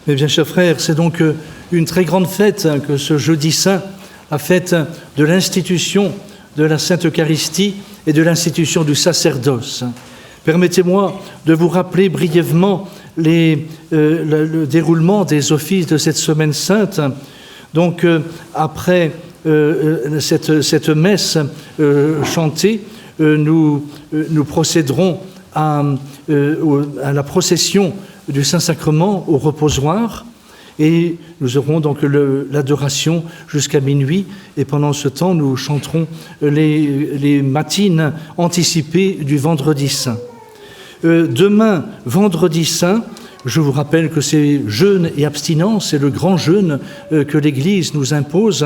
Eh bien, chers frères, c'est donc une très grande fête que ce jeudi saint, la fête de l'institution de la Sainte Eucharistie et de l'institution du sacerdoce. Permettez-moi de vous rappeler brièvement le déroulement des offices de cette semaine sainte. Donc, après cette messe chantée, nous procéderons à la procession du Saint-Sacrement au reposoir et nous aurons donc l'adoration jusqu'à minuit et pendant ce temps nous chanterons les matines anticipées du Vendredi Saint. Demain, Vendredi Saint, je vous rappelle que c'est jeûne et abstinence, c'est le grand jeûne que l'Église nous impose.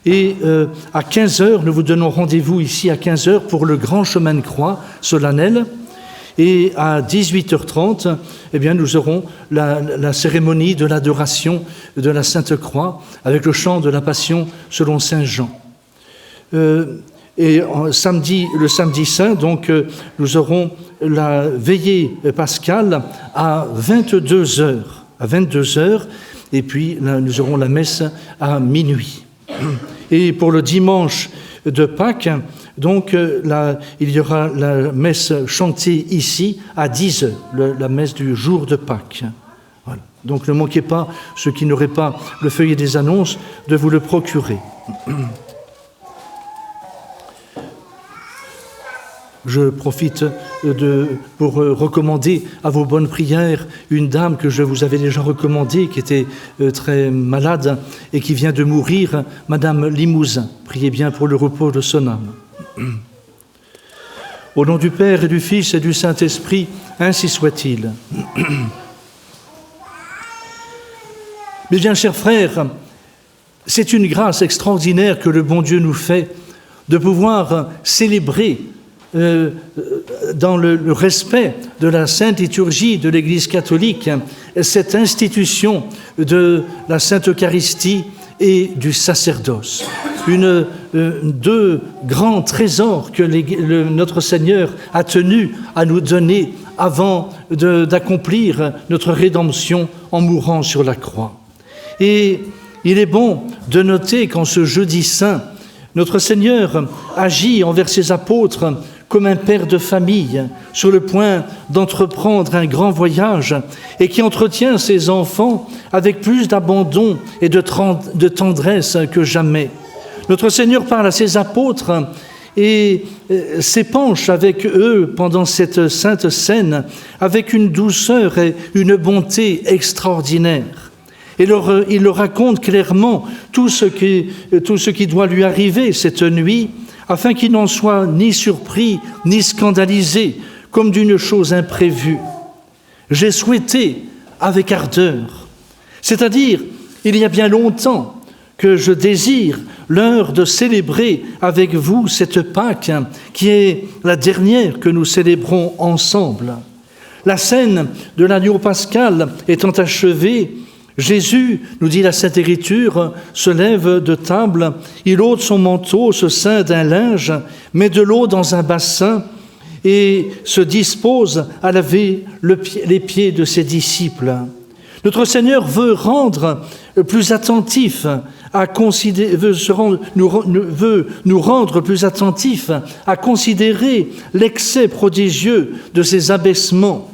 Et à 15h, nous vous donnons rendez-vous ici à 15h pour le grand chemin de croix solennel. Et à 18h30, eh bien, nous aurons la cérémonie de l'adoration de la Sainte Croix avec le chant de la Passion selon Saint Jean. Et le samedi saint, donc, nous aurons la veillée pascale à 22h. À 22h, et puis là, nous aurons la messe à minuit. Et pour le dimanche de Pâques, donc il y aura la messe chantée ici à 10h, la messe du jour de Pâques. Voilà. Donc ne manquez pas, ceux qui n'auraient pas le feuillet des annonces, de vous le procurer. Je profite pour recommander à vos bonnes prières une dame que je vous avais déjà recommandée, qui était très malade et qui vient de mourir, Madame Limousin. Priez bien pour le repos de son âme. Au nom du Père et du Fils et du Saint-Esprit, ainsi soit-il. Mais bien, chers frères, c'est une grâce extraordinaire que le bon Dieu nous fait de pouvoir célébrer dans le respect de la Sainte Liturgie de l'Église catholique, cette institution de la Sainte Eucharistie et du sacerdoce. Deux grands trésors que notre Seigneur a tenu à nous donner avant d'accomplir notre rédemption en mourant sur la croix. Et il est bon de noter qu'en ce jeudi saint, notre Seigneur agit envers ses apôtres comme un père de famille, sur le point d'entreprendre un grand voyage et qui entretient ses enfants avec plus d'abandon et de tendresse que jamais. Notre Seigneur parle à ses apôtres et s'épanche avec eux pendant cette sainte scène avec une douceur et une bonté extraordinaires. Et il leur raconte clairement tout ce qui doit lui arriver cette nuit, afin qu'il n'en soit ni surpris, ni scandalisé, comme d'une chose imprévue. J'ai souhaité avec ardeur, c'est-à-dire, il y a bien longtemps que je désire l'heure de célébrer avec vous cette Pâque, qui est la dernière que nous célébrons ensemble. La scène de l'agneau pascal étant achevée, Jésus, nous dit la Sainte Écriture, se lève de table, il ôte son manteau, se ceint d'un linge, met de l'eau dans un bassin et se dispose à laver les pieds de ses disciples. Notre Seigneur veut rendre plus attentifs à considérer, veut nous rendre plus attentifs à considérer l'excès prodigieux de ses abaissements.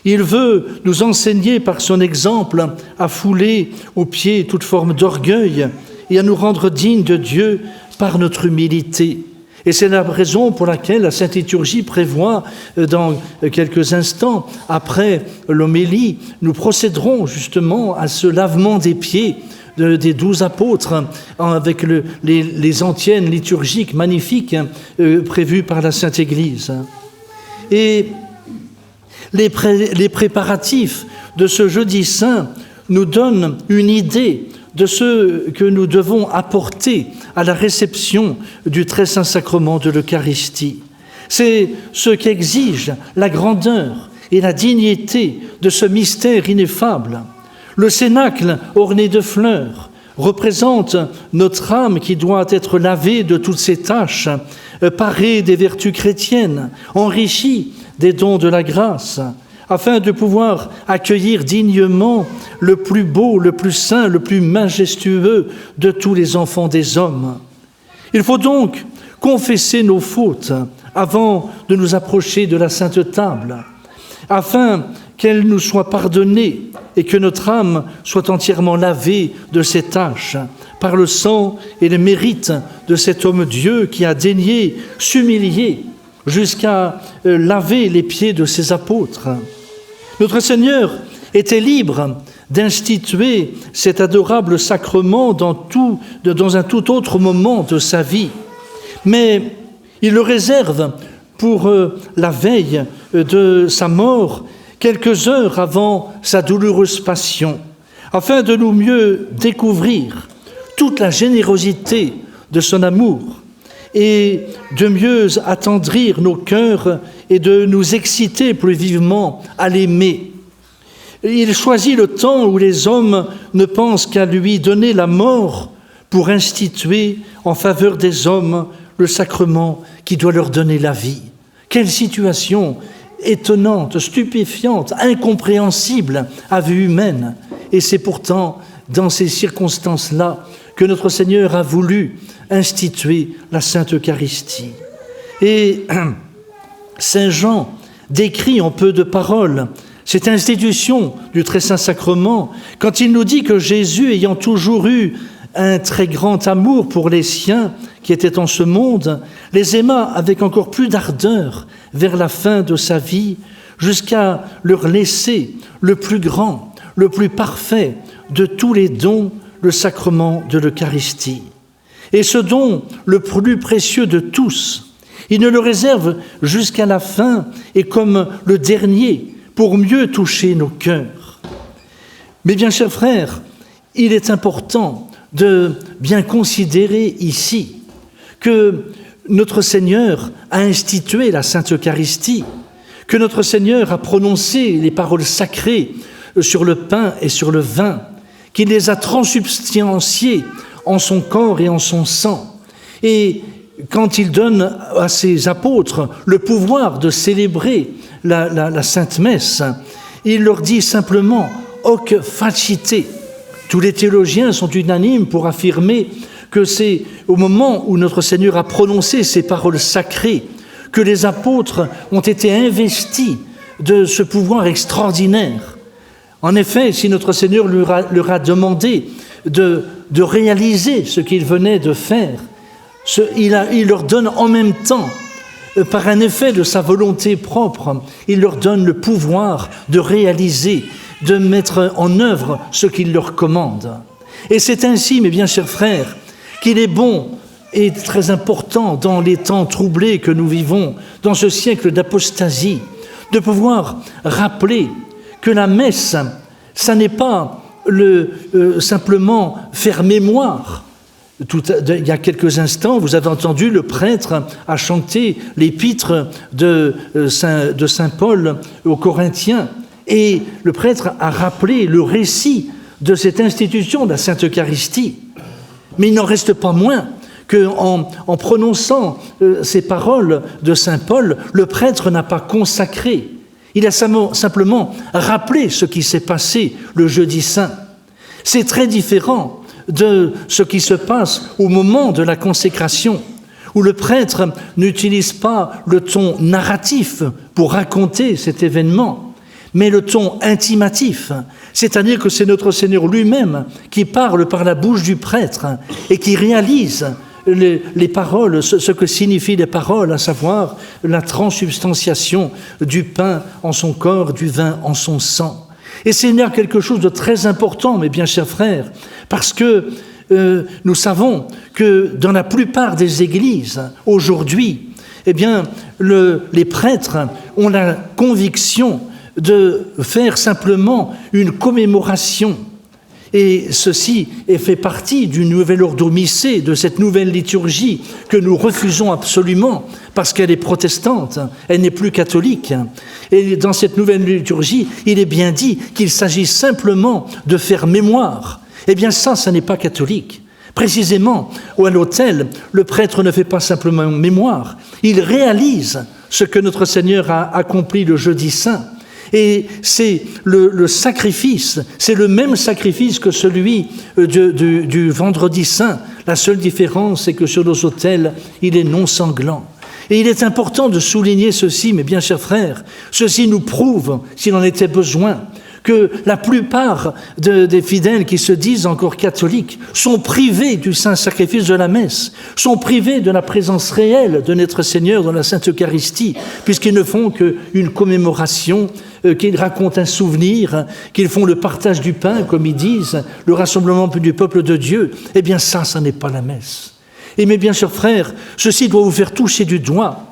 Il veut nous enseigner par son exemple à fouler aux pieds toute forme d'orgueil et à nous rendre dignes de Dieu par notre humilité. Et c'est la raison pour laquelle la Sainte Liturgie prévoit dans quelques instants, après l'homélie, nous procéderons justement à ce lavement des pieds des 12 apôtres avec les antiennes liturgiques magnifiques prévues par la Sainte Église. Et les préparatifs de ce jeudi saint nous donnent une idée de ce que nous devons apporter à la réception du très saint sacrement de l'Eucharistie. C'est ce qu'exige la grandeur et la dignité de ce mystère ineffable. Le cénacle orné de fleurs représente notre âme qui doit être lavée de toutes ses taches, parée des vertus chrétiennes, enrichie des dons de la grâce, afin de pouvoir accueillir dignement le plus beau, le plus saint, le plus majestueux de tous les enfants des hommes. Il faut donc confesser nos fautes avant de nous approcher de la Sainte Table, afin qu'elle nous soit pardonnée et que notre âme soit entièrement lavée de ses taches par le sang et les mérites de cet homme-Dieu qui a daigné s'humilier jusqu'à laver les pieds de ses apôtres. Notre Seigneur était libre d'instituer cet adorable sacrement dans un tout autre moment de sa vie, mais il le réserve pour la veille de sa mort, quelques heures avant sa douloureuse passion, afin de nous mieux découvrir toute la générosité de son amour et de mieux attendrir nos cœurs et de nous exciter plus vivement à l'aimer. Il choisit le temps où les hommes ne pensent qu'à lui donner la mort pour instituer en faveur des hommes le sacrement qui doit leur donner la vie. Quelle situation étonnante, stupéfiante, incompréhensible à vue humaine. Et c'est pourtant dans ces circonstances-là que notre Seigneur a voulu instituer la Sainte Eucharistie. Et Saint Jean décrit en peu de paroles cette institution du très saint sacrement quand il nous dit que Jésus, ayant toujours eu un très grand amour pour les siens qui étaient en ce monde, les aima avec encore plus d'ardeur vers la fin de sa vie, jusqu'à leur laisser le plus grand, le plus parfait de tous les dons, le sacrement de l'Eucharistie. Et ce don, le plus précieux de tous, il ne le réserve jusqu'à la fin et comme le dernier pour mieux toucher nos cœurs. Mais bien, chers frères, il est important de bien considérer ici que notre Seigneur a institué la Sainte Eucharistie, que notre Seigneur a prononcé les paroles sacrées sur le pain et sur le vin, qu'il les a transubstantiées en son corps et en son sang. Et quand il donne à ses apôtres le pouvoir de célébrer la Sainte Messe, il leur dit simplement « hoc facite ». Tous les théologiens sont unanimes pour affirmer que c'est au moment où notre Seigneur a prononcé ces paroles sacrées que les apôtres ont été investis de ce pouvoir extraordinaire. En effet, si notre Seigneur leur a demandé de réaliser ce qu'ils venaient de faire, il leur donne en même temps, par un effet de sa volonté propre, il leur donne le pouvoir de réaliser, de mettre en œuvre ce qu'il leur commande. Et c'est ainsi, mes bien chers frères, qu'il est bon et très important dans les temps troublés que nous vivons, dans ce siècle d'apostasie, de pouvoir rappeler que la messe, ça n'est pas simplement faire mémoire. Il y a quelques instants, vous avez entendu le prêtre a chanté l'épître de Saint Paul aux Corinthiens, et le prêtre a rappelé le récit de cette institution de la Sainte Eucharistie. Mais il n'en reste pas moins qu'en prononçant ces paroles de Saint Paul, le prêtre n'a pas consacré. Il a simplement rappelé ce qui s'est passé le jeudi saint. C'est très différent de ce qui se passe au moment de la consécration, où le prêtre n'utilise pas le ton narratif pour raconter cet événement, mais le ton intimatif, c'est-à-dire que c'est notre Seigneur lui-même qui parle par la bouche du prêtre et qui réalise les paroles, ce que signifient les paroles, à savoir la transubstantiation du pain en son corps, du vin en son sang. Et c'est là quelque chose de très important, mes bien chers frères, parce que nous savons que dans la plupart des églises, aujourd'hui, eh bien, les prêtres ont la conviction de faire simplement une commémoration. Et ceci fait partie du nouvel Ordo Missé, de cette nouvelle liturgie que nous refusons absolument parce qu'elle est protestante, elle n'est plus catholique. Et dans cette nouvelle liturgie, il est bien dit qu'il s'agit simplement de faire mémoire. Eh bien ça n'est pas catholique. Précisément, à l'autel, le prêtre ne fait pas simplement mémoire, il réalise ce que notre Seigneur a accompli le jeudi saint. Et c'est le sacrifice, c'est le même sacrifice que celui du vendredi saint. La seule différence, c'est que sur nos autels, il est non sanglant. Et il est important de souligner ceci, mes bien chers frères, ceci nous prouve, s'il en était besoin, que la plupart des fidèles qui se disent encore catholiques sont privés du saint sacrifice de la messe, sont privés de la présence réelle de notre Seigneur dans la Sainte Eucharistie, puisqu'ils ne font qu'une commémoration, qu'ils racontent un souvenir, qu'ils font le partage du pain, comme ils disent, le rassemblement du peuple de Dieu. Eh bien ça n'est pas la messe. Et mes bien chers frères, ceci doit vous faire toucher du doigt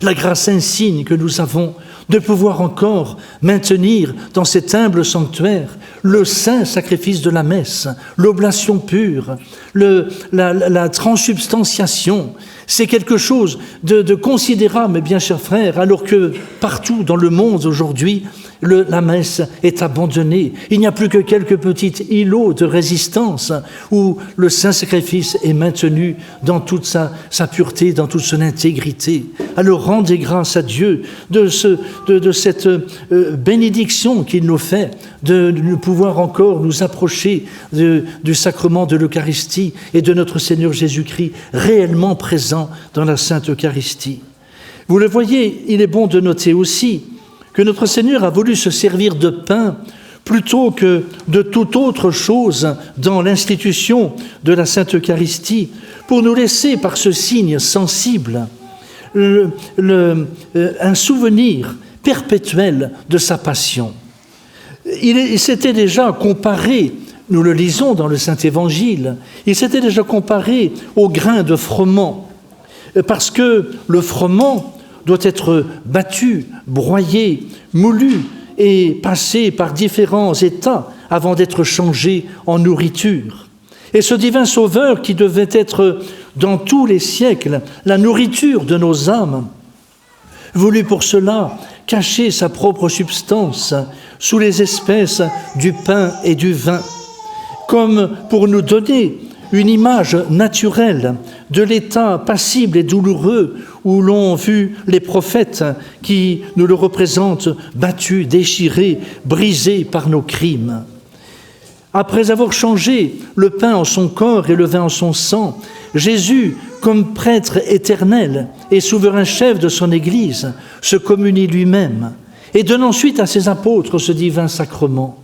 la grâce insigne que nous avons de pouvoir encore maintenir dans cet humble sanctuaire le saint sacrifice de la messe, l'oblation pure, la transsubstantiation. C'est quelque chose de considérable, mes bien chers frères, alors que partout dans le monde aujourd'hui, la messe est abandonnée. Il n'y a plus que quelques petits îlots de résistance où le saint sacrifice est maintenu dans toute sa pureté, dans toute son intégrité. Alors rendez grâce à Dieu de cette bénédiction qu'il nous fait, de pouvoir encore nous approcher du sacrement de l'Eucharistie et de notre Seigneur Jésus-Christ réellement présent dans la Sainte Eucharistie. Vous le voyez, il est bon de noter aussi que notre Seigneur a voulu se servir de pain plutôt que de toute autre chose dans l'institution de la Sainte Eucharistie, pour nous laisser par ce signe sensible un souvenir perpétuel de sa passion. Il s'était déjà comparé, nous le lisons dans le Saint-Évangile, il s'était déjà comparé au grain de froment, parce que le froment doit être battu, broyé, moulu et passé par différents états avant d'être changé en nourriture. Et ce divin Sauveur qui devait être dans tous les siècles la nourriture de nos âmes, voulut pour cela cacher sa propre substance sous les espèces du pain et du vin, comme pour nous donner une image naturelle de l'état passible et douloureux où l'ont vu les prophètes qui nous le représentent battu, déchiré, brisé par nos crimes. Après avoir changé le pain en son corps et le vin en son sang, Jésus, comme prêtre éternel et souverain chef de son Église, se communie lui-même et donne ensuite à ses apôtres ce divin sacrement.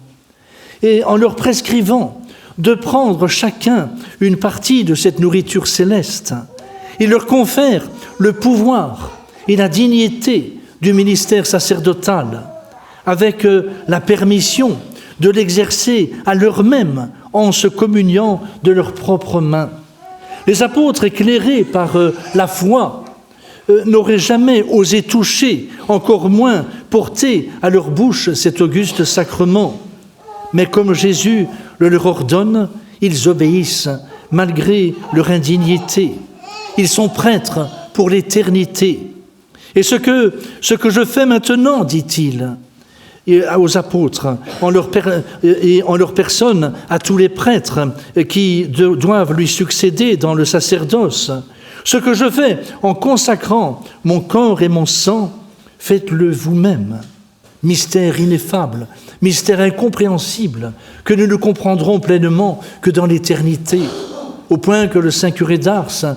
Et en leur prescrivant de prendre chacun une partie de cette nourriture céleste, il leur confère le pouvoir et la dignité du ministère sacerdotal, avec la permission de l'exercer à l'heure même en se communiant de leurs propres mains. Les apôtres, éclairés par la foi, n'auraient jamais osé toucher, encore moins porter à leur bouche cet auguste sacrement. Mais comme Jésus le leur ordonne, ils obéissent malgré leur indignité. Ils sont prêtres pour l'éternité. Et ce que je fais maintenant, dit-il aux apôtres, en leur personne, à tous les prêtres qui doivent lui succéder dans le sacerdoce, ce que je fais en consacrant mon corps et mon sang, faites-le vous-même. Mystère ineffable, mystère incompréhensible, que nous ne comprendrons pleinement que dans l'éternité, au point que le saint curé d'Ars,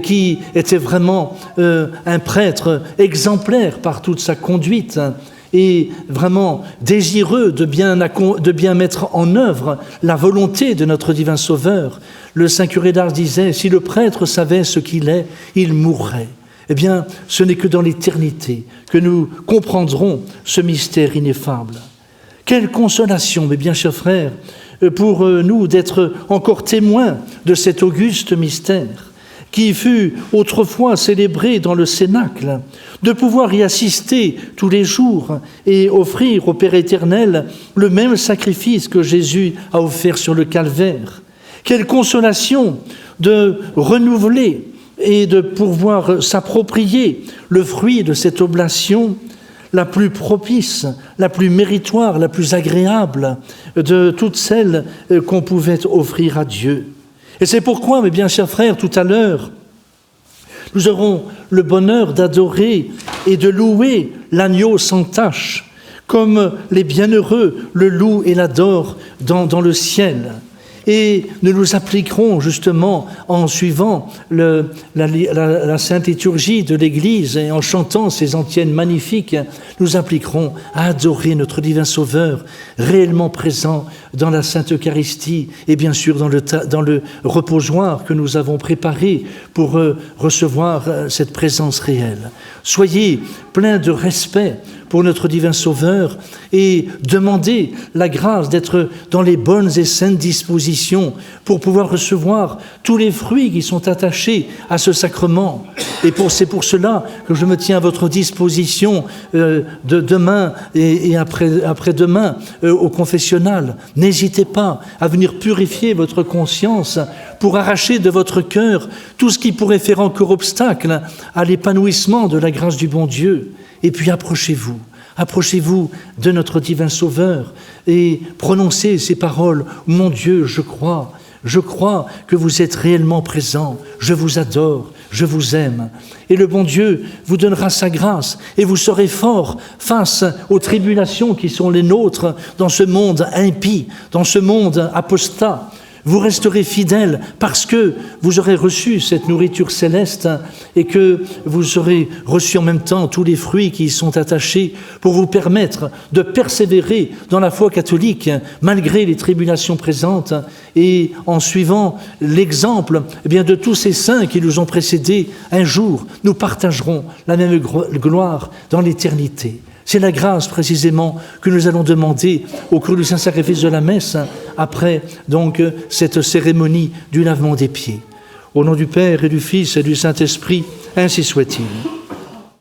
qui était vraiment un prêtre exemplaire par toute sa conduite et vraiment désireux de bien mettre en œuvre la volonté de notre divin Sauveur, le saint curé d'Ars disait « Si le prêtre savait ce qu'il est, il mourrait ». Eh bien, ce n'est que dans l'éternité que nous comprendrons ce mystère ineffable. Quelle consolation, mes bien chers frères, pour nous d'être encore témoins de cet auguste mystère qui fut autrefois célébré dans le Cénacle, de pouvoir y assister tous les jours et offrir au Père éternel le même sacrifice que Jésus a offert sur le calvaire. Quelle consolation de renouveler et de pouvoir s'approprier le fruit de cette oblation la plus propice, la plus méritoire, la plus agréable de toutes celles qu'on pouvait offrir à Dieu. Et c'est pourquoi, mes bien chers frères, tout à l'heure, nous aurons le bonheur d'adorer et de louer l'agneau sans tache, comme les bienheureux le louent et l'adorent dans le ciel. Et nous nous appliquerons justement en suivant la sainte liturgie de l'Église et en chantant ces antiennes magnifiques, nous appliquerons à adorer notre divin Sauveur réellement présent dans la Sainte Eucharistie et bien sûr dans le reposoir que nous avons préparé pour recevoir cette présence réelle. Soyez pleins de respect pour notre divin Sauveur et demandez la grâce d'être dans les bonnes et saintes dispositions pour pouvoir recevoir tous les fruits qui sont attachés à ce sacrement. Et c'est pour cela que je me tiens à votre disposition de demain et après-demain au confessionnal. N'hésitez pas à venir purifier votre conscience pour arracher de votre cœur tout ce qui pourrait faire encore obstacle à l'épanouissement de la grâce du bon Dieu. Et puis approchez-vous de notre divin Sauveur et prononcez ces paroles. Mon Dieu, je crois que vous êtes réellement présent, je vous adore, je vous aime. Et le bon Dieu vous donnera sa grâce et vous serez forts face aux tribulations qui sont les nôtres dans ce monde impie, dans ce monde apostat. Vous resterez fidèles parce que vous aurez reçu cette nourriture céleste et que vous aurez reçu en même temps tous les fruits qui y sont attachés pour vous permettre de persévérer dans la foi catholique malgré les tribulations présentes et en suivant l'exemple de tous ces saints qui nous ont précédés. Un jour, nous partagerons la même gloire dans l'éternité. C'est la grâce précisément que nous allons demander au cours du Saint-Sacrifice de la messe, après donc cette cérémonie du lavement des pieds. Au nom du Père et du Fils et du Saint-Esprit, ainsi soit-il.